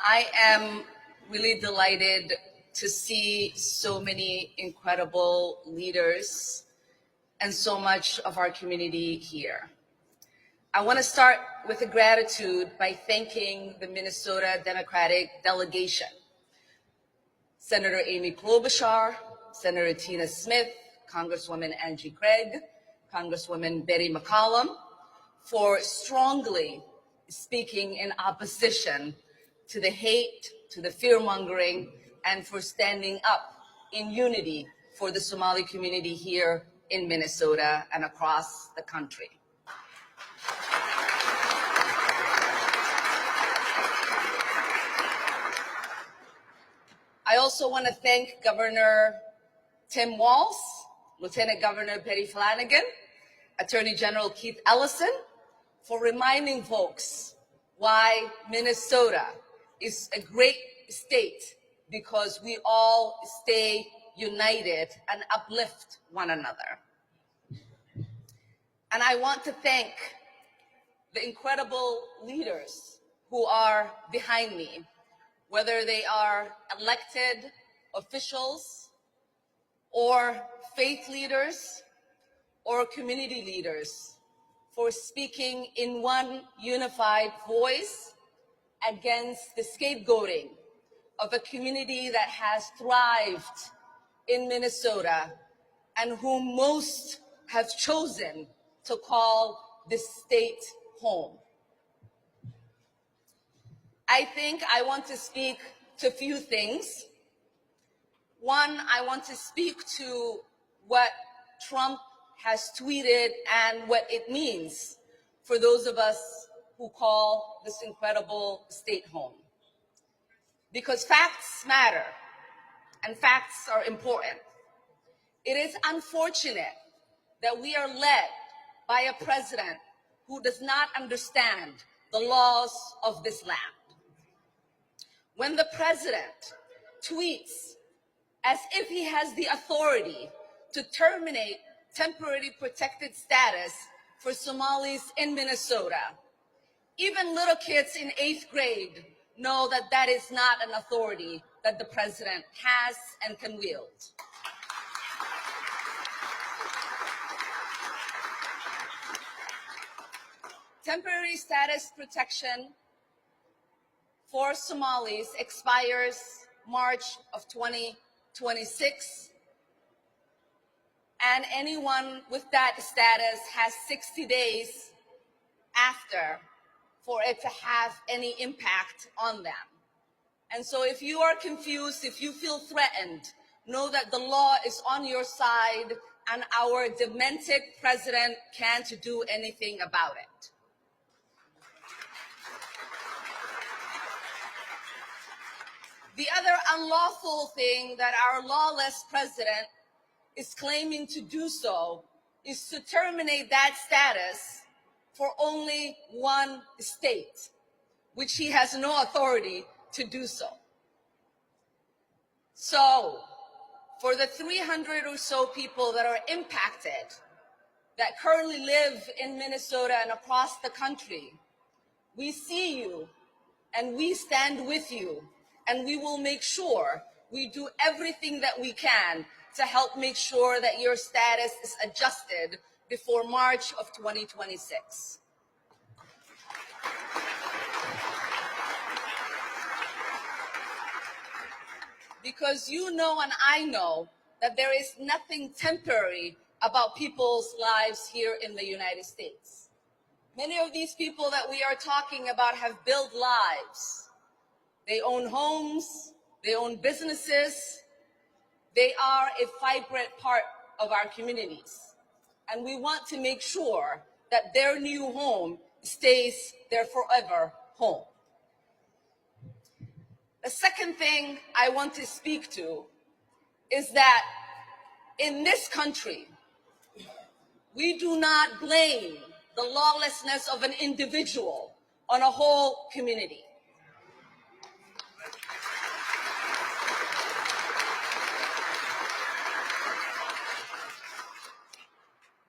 I am really delighted to see so many incredible leaders and so much of our community here. I want to start with a gratitude by thanking the Minnesota Democratic delegation, Senator Amy Klobuchar, Senator Tina Smith, Congresswoman Angie Craig, Congresswoman Betty McCollum, for strongly speaking in opposition to the hate, to the fear-mongering, and for standing up in unity for the Somali community here in Minnesota and across the country. I also want to thank Governor Tim Walz, Lieutenant Governor Patty Flanagan, Attorney General Keith Ellison, for reminding folks why Minnesota is a great state, because we all stay united and uplift one another. And I want to thank the incredible leaders who are behind me, whether they are elected officials or faith leaders or community leaders, for speaking in one unified voice against the scapegoating of a community that has thrived in Minnesota and whom most have chosen to call this state home. I think I want to speak to a few things. One, I want to speak to what Trump has tweeted and what it means for those of us who call this incredible state home. Because facts matter and facts are important. It is unfortunate that we are led by a president who does not understand the laws of this land. When the president tweets as if he has the authority to terminate temporary protected status for Somalis in Minnesota, even little kids in 8th grade know that that is not an authority that the president has and can wield. Temporary status protection for Somalis expires March of 2026, and anyone with that status has 60 days after for it to have any impact on them. And so if you are confused, if you feel threatened, know that the law is on your side and our demented president can't do anything about it. The other unlawful thing that our lawless president is claiming to do so is to terminate that status for only one state, which he has no authority to do so. So, for the 300 or so people that are impacted, that currently live in Minnesota and across the country, we see you and we stand with you, and we will make sure we do everything that we can to help make sure that your status is adjusted before March of 2026. Because you know and I know that there is nothing temporary about people's lives here in the United States. Many of these people that we are talking about have built lives. They own homes, they own businesses, they are a vibrant part of our communities. And we want to make sure that their new home stays their forever home. The second thing I want to speak to is that in this country, we do not blame the lawlessness of an individual on a whole community.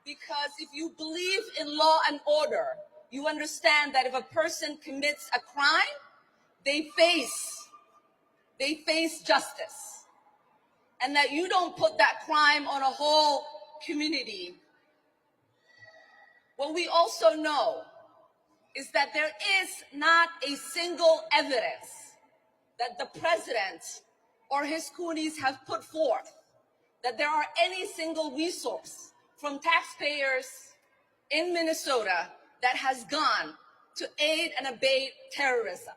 Because if you believe in law and order, you understand that if a person commits a crime, they face justice, and that you don't put that crime on a whole community. What we also know is that there is not a single evidence that the president or his cronies have put forth that there are any single resource from taxpayers in Minnesota that has gone to aid and abet terrorism.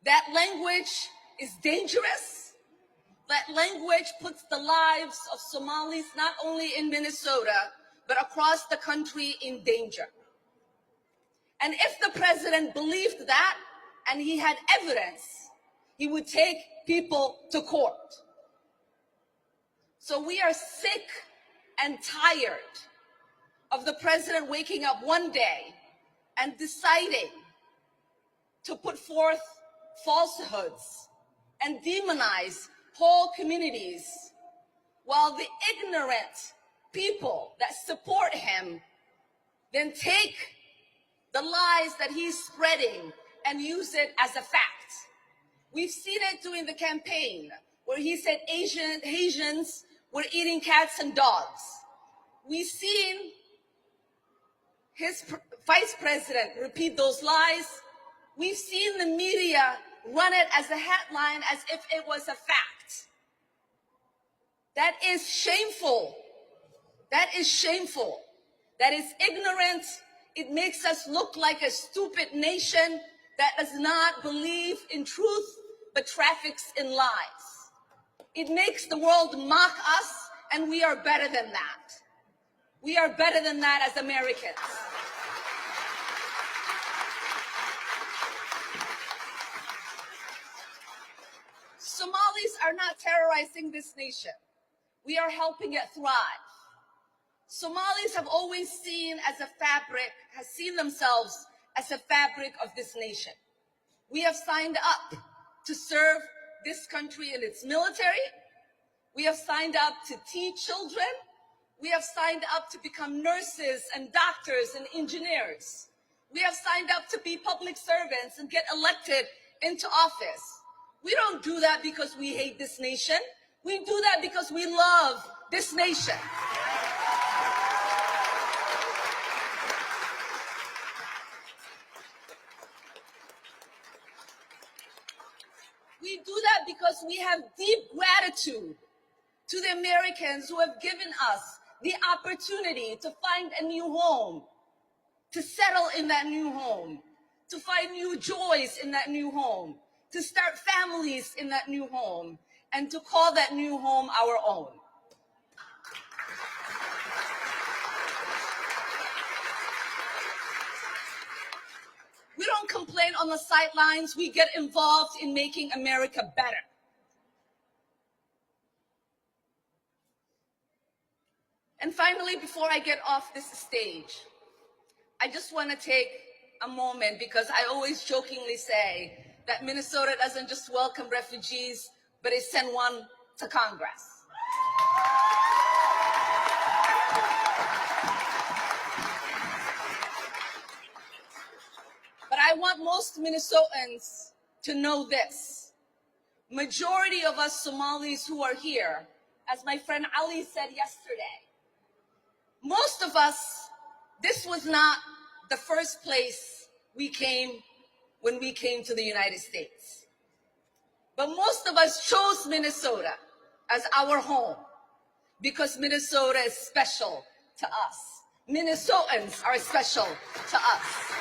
That language is dangerous. That language puts the lives of Somalis, not only in Minnesota, but across the country, in danger. And if the president believed that, and he had evidence, he would take people to court. So we are sick and tired of the president waking up one day and deciding to put forth falsehoods and demonize whole communities, while the ignorant people that support him then take the lies that he's spreading and use it as a fact. We've seen it during the campaign where he said Asians were eating cats and dogs. We've seen his vice president repeat those lies. We've seen the media run it as a headline as if it was a fact. That is shameful. That is shameful. That is ignorant. It makes us look like a stupid nation that does not believe in truth but traffics in lies. It makes the world mock us, and we are better than that. We are better than that as Americans. Somalis are not terrorizing this nation. We are helping it thrive. Somalis have always seen themselves as a fabric of this nation. We have signed up to serve this country in its military. We have signed up to teach children. We have signed up to become nurses and doctors and engineers. We have signed up to be public servants and get elected into office. We don't do that because we hate this nation. We do that because we love this nation. We do that because we have deep gratitude to the Americans who have given us the opportunity to find a new home, to settle in that new home, to find new joys in that new home, to start families in that new home, and to call that new home our own. We don't complain on the sidelines. We get involved in making America better. And finally, before I get off this stage, I just want to take a moment, because I always jokingly say that Minnesota doesn't just welcome refugees, but it sent one to Congress. But I want most Minnesotans to know this. Majority of us Somalis who are here, as my friend Ali said yesterday, most of us, this was not the first place we came when we came to the United States. But most of us chose Minnesota as our home because Minnesota is special to us. Minnesotans are special to us.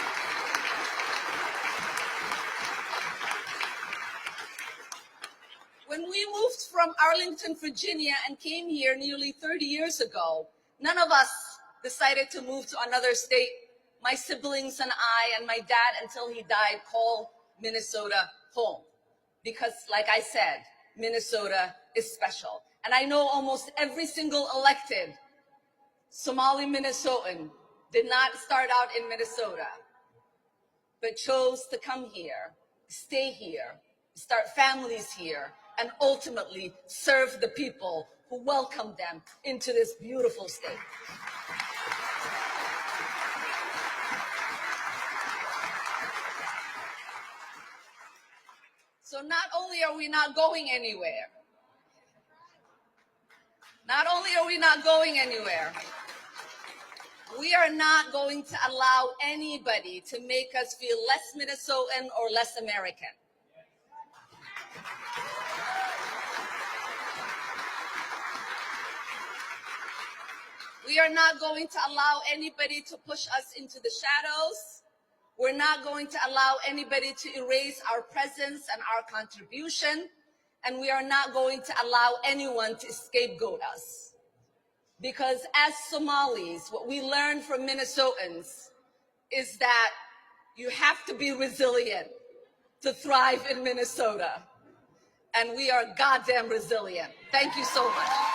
When we moved from Arlington, Virginia, and came here nearly 30 years ago, none of us decided to move to another state. My siblings and I and my dad, until he died, called Minnesota home. Because, like I said, Minnesota is special. And I know almost every single elected Somali Minnesotan did not start out in Minnesota, but chose to come here, stay here, start families here, and ultimately serve the people who welcomed them into this beautiful state. So not only are we not going anywhere, we are not going to allow anybody to make us feel less Minnesotan or less American. We are not going to allow anybody to push us into the shadows. We're not going to allow anybody to erase our presence and our contribution. And we are not going to allow anyone to scapegoat us. Because as Somalis, what we learned from Minnesotans is that you have to be resilient to thrive in Minnesota. And we are goddamn resilient. Thank you so much.